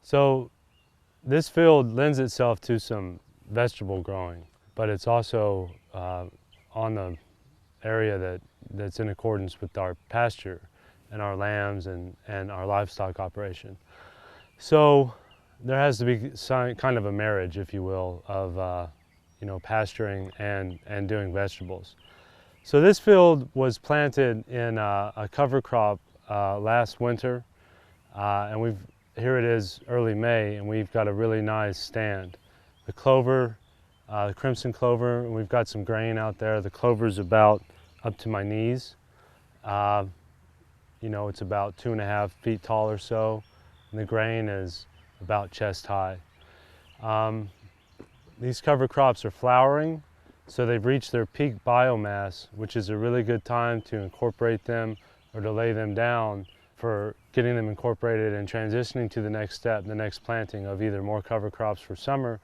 So this field lends itself to some vegetable growing, but it's also on the area that's in accordance with our pasture and our lambs and our livestock operation. So there has to be kind of a marriage, if you will, of pasturing and doing vegetables. So this field was planted in a cover crop last winter, and here it is early May, and we've got a really nice stand. The clover, the crimson clover, and we've got some grain out there. The clover's about up to my knees. It's about 2.5 feet tall or so, and the grain is about chest high. These cover crops are flowering, so they've reached their peak biomass, which is a really good time to incorporate them or to lay them down for getting them incorporated and transitioning to the next step, the next planting of either more cover crops for summer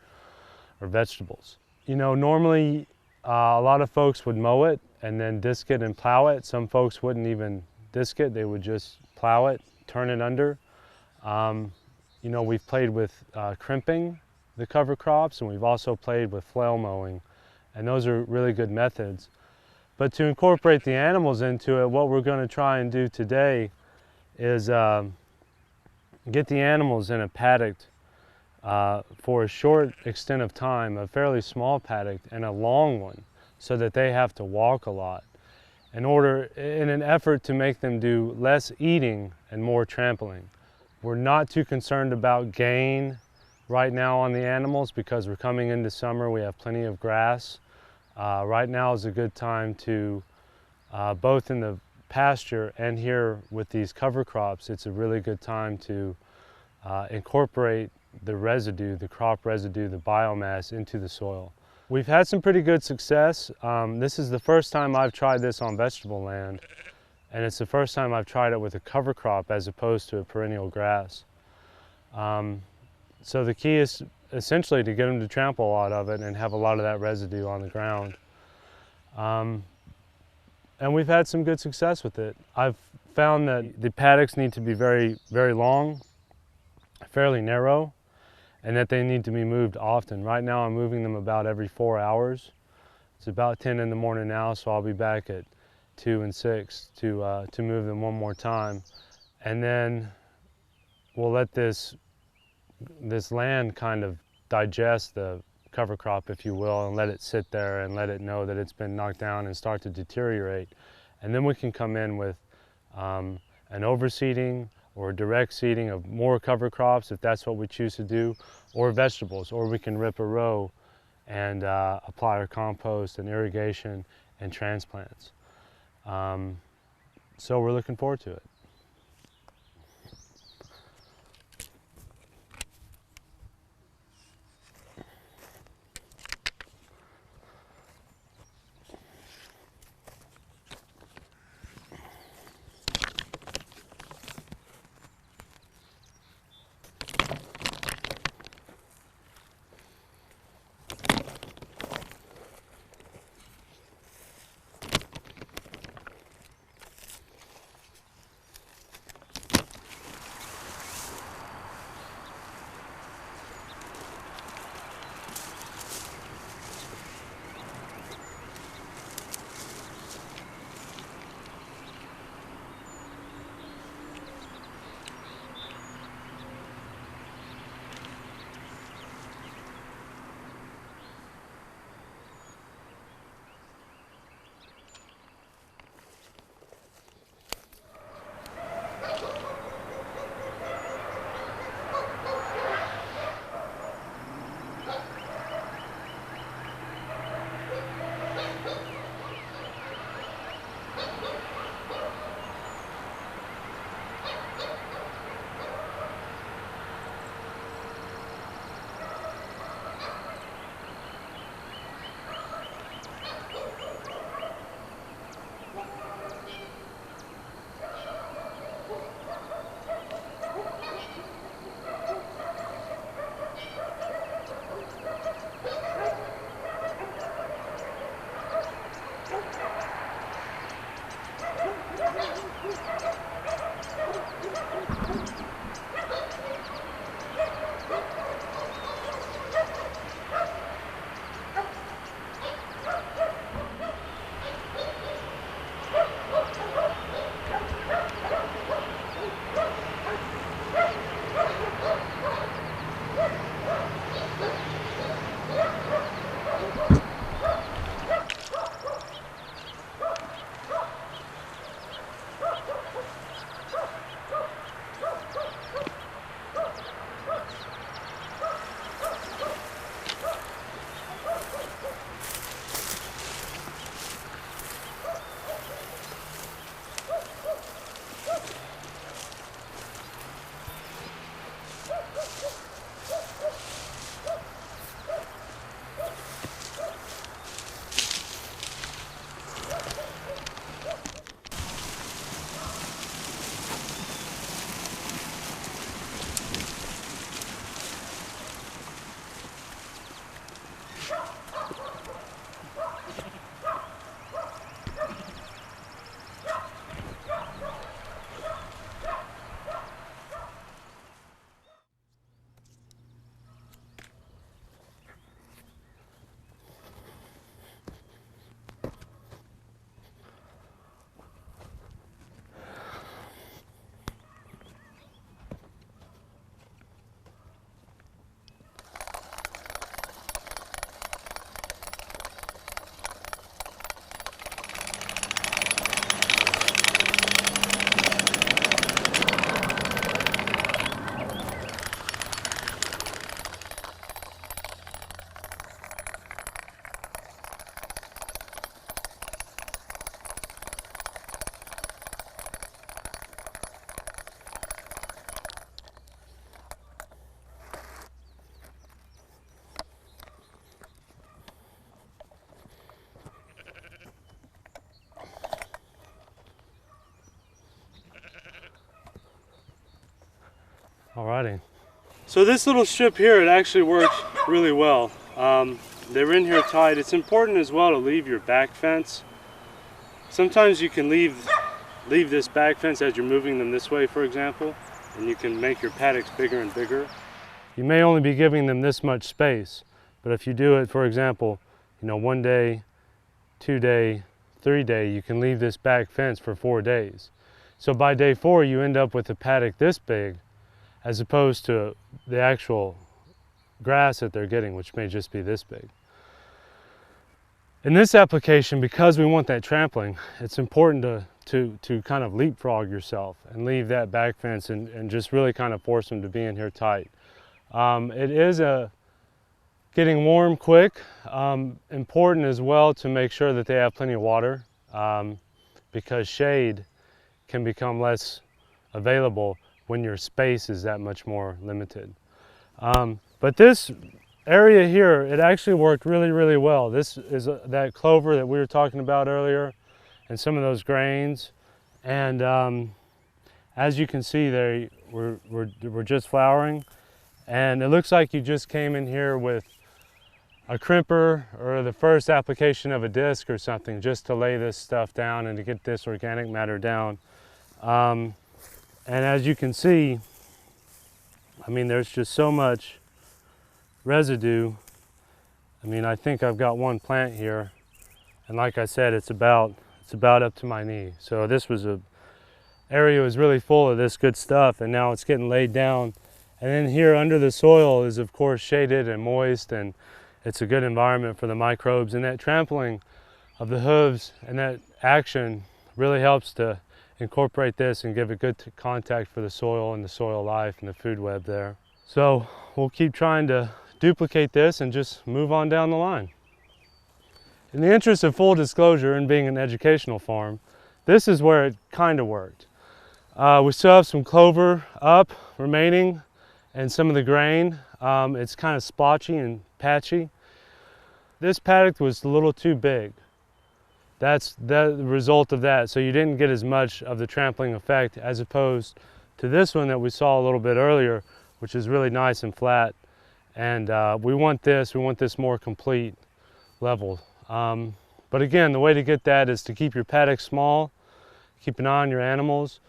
or vegetables. Normally a lot of folks would mow it and then disc it and plow it. Some folks wouldn't even disc it, they would just plow it, turn it under. We've played with crimping the cover crops, and we've also played with flail mowing, and those are really good methods. But to incorporate the animals into it, what we're going to try and do today is get the animals in a paddock for a short extent of time, a fairly small paddock and a long one, so that they have to walk a lot in an effort to make them do less eating and more trampling. We're not too concerned about gain right now on the animals because we're coming into summer, we have plenty of grass. Right now is a good time to, both in the pasture and here with these cover crops, it's a really good time to incorporate the residue, the crop residue, the biomass into the soil. We've had some pretty good success. This is the first time I've tried this on vegetable land, and it's the first time I've tried it with a cover crop as opposed to a perennial grass. So the key is essentially to get them to trample a lot of it and have a lot of that residue on the ground. And we've had some good success with it. I've found that the paddocks need to be very, very long, fairly narrow, and that they need to be moved often. Right now I'm moving them about every 4 hours. It's about 10 in the morning now, so I'll be back at 2 and 6 to move them one more time. And then we'll let this land kind of digest the cover crop, if you will, and let it sit there and let it know that it's been knocked down and start to deteriorate. And then we can come in with an overseeding or direct seeding of more cover crops if that's what we choose to do, or vegetables, or we can rip a row and apply our compost and irrigation and transplants. So we're looking forward to it. Alrighty. So this little strip here, it actually works really well. They're in here tight. It's important as well to leave your back fence. Sometimes you can leave this back fence as you're moving them this way, for example, and you can make your paddocks bigger and bigger. You may only be giving them this much space, but if you do it, for example, 1 day, 2 day, 3 day, you can leave this back fence for 4 days. So by day 4, you end up with a paddock this big, as opposed to the actual grass that they're getting, which may just be this big. In this application, because we want that trampling, it's important to kind of leapfrog yourself and leave that back fence and just really kind of force them to be in here tight. It is getting warm quick. Important as well to make sure that they have plenty of water, because shade can become less available when your space is that much more limited. But this area here, it actually worked really, really well. This is that clover that we were talking about earlier, and some of those grains. And as you can see, we're just flowering. And it looks like you just came in here with a crimper or the first application of a disc or something, just to lay this stuff down and to get this organic matter down. And as you can see, I mean, there's just so much residue. I mean, I think I've got one plant here, and like I said, it's about up to my knee. So this area was really full of this good stuff, and now it's getting laid down. And then here under the soil is of course shaded and moist, and it's a good environment for the microbes. And that trampling of the hooves and that action really helps to incorporate this and give a good contact for the soil and the soil life and the food web there. So we'll keep trying to duplicate this and just move on down the line. In the interest of full disclosure and being an educational farm, this is where it kind of worked. We still have some clover up remaining and some of the grain. It's kind of splotchy and patchy. This paddock was a little too big. That's the result of that. So you didn't get as much of the trampling effect as opposed to this one that we saw a little bit earlier, which is really nice and flat. And we want this more complete level. But again, the way to get that is to keep your paddock small, keep an eye on your animals.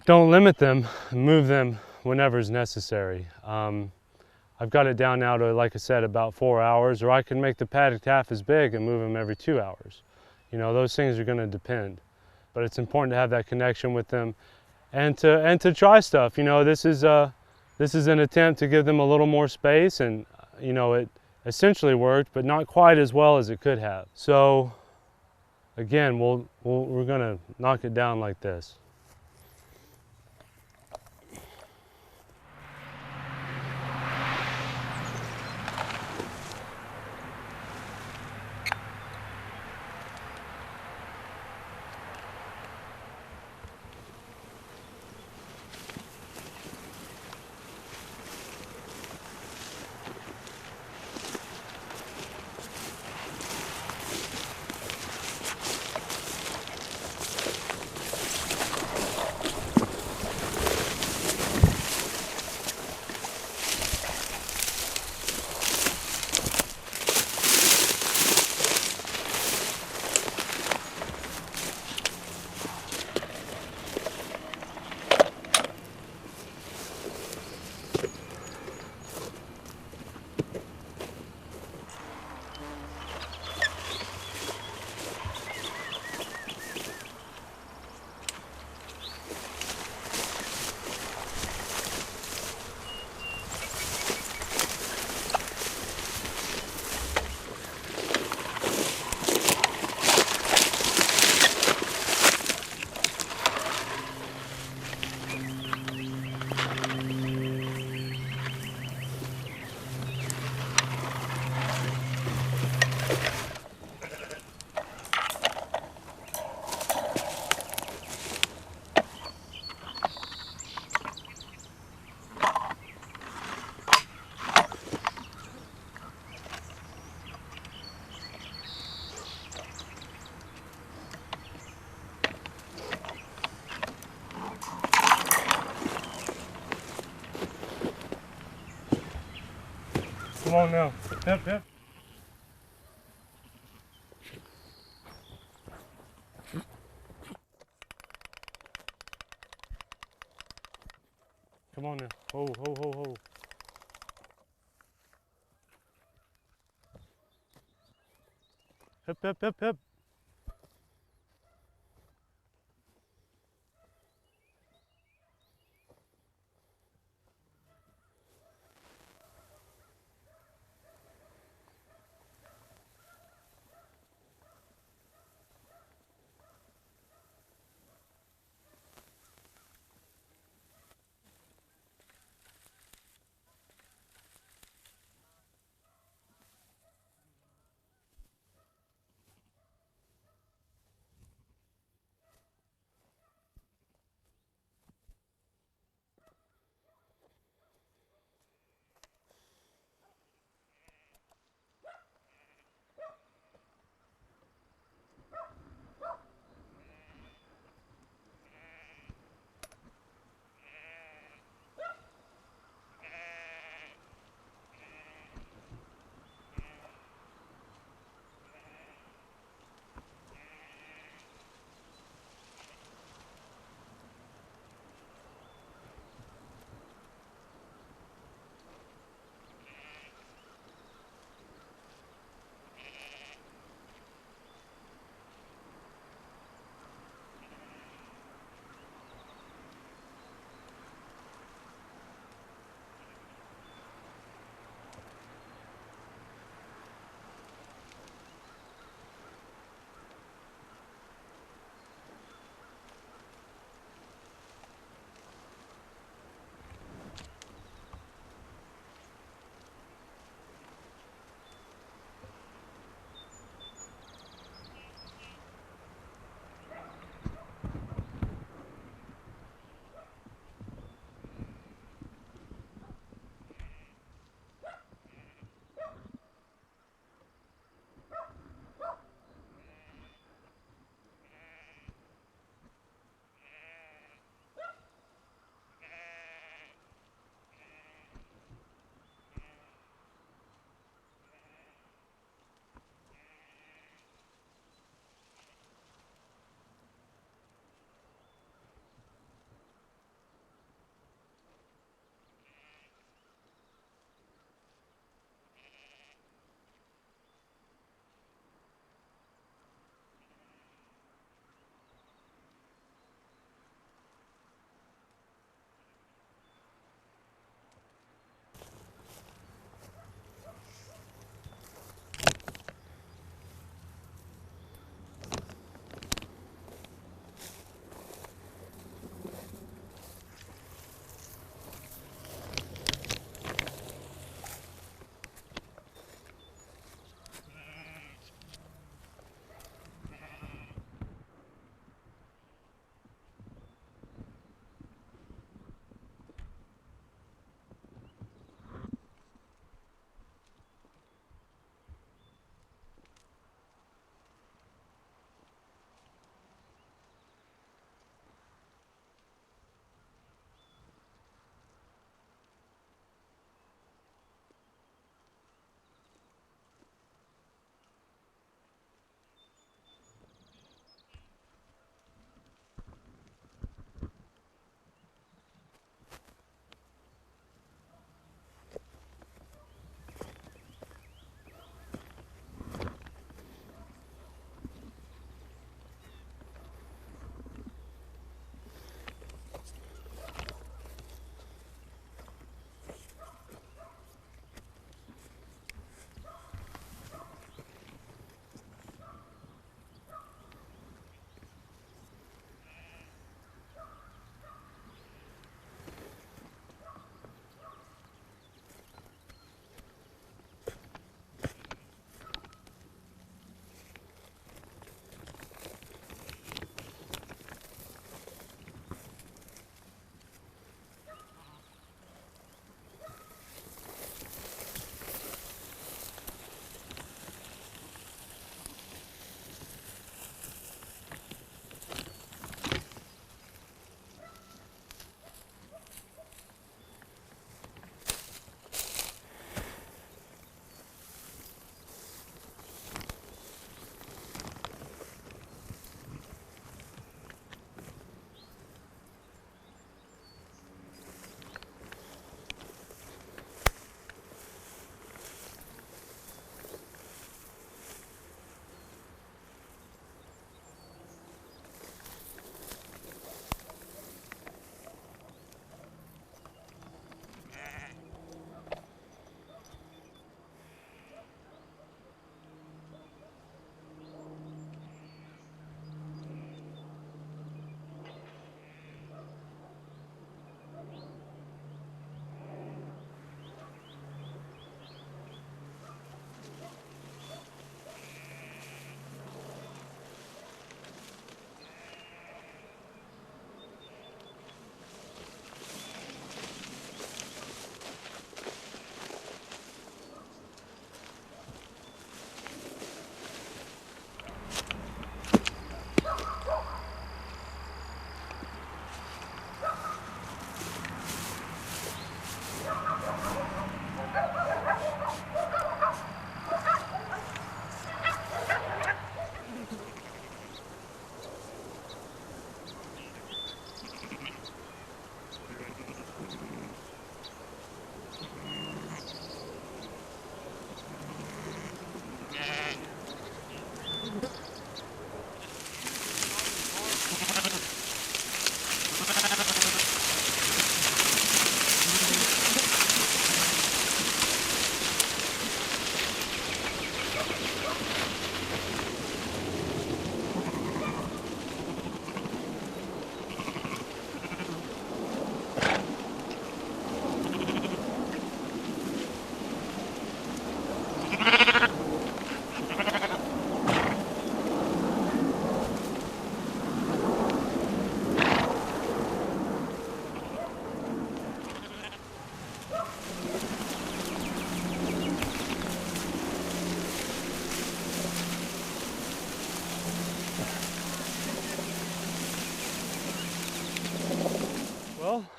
Don't limit them, move them whenever is necessary. I've got it down now to, like I said, about 4 hours, or I can make the paddock half as big and move them every 2 hours. Those things are going to depend. But it's important to have that connection with them and to try stuff. This is an attempt to give them a little more space, and it essentially worked, but not quite as well as it could have. So again, we're going to knock it down like this. on now. Hip, hip. Come on now. Ho, ho, ho, ho. Hip, hip, hip, hip.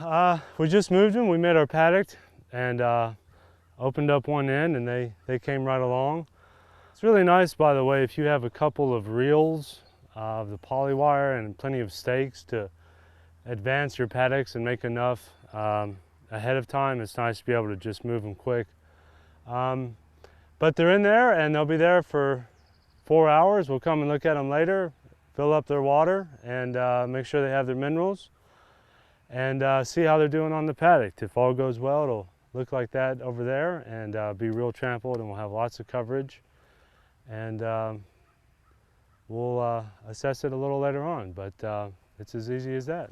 Well, we just moved them. We made our paddock and opened up one end, and they came right along. It's really nice, by the way, if you have a couple of reels of the polywire and plenty of stakes to advance your paddocks and make enough ahead of time. It's nice to be able to just move them quick. But they're in there, and they'll be there for 4 hours. We'll come and look at them later, fill up their water, and make sure they have their minerals, and see how they're doing on the paddock. If all goes well, it'll look like that over there and be real trampled, and we'll have lots of coverage. And we'll assess it a little later on, but it's as easy as that.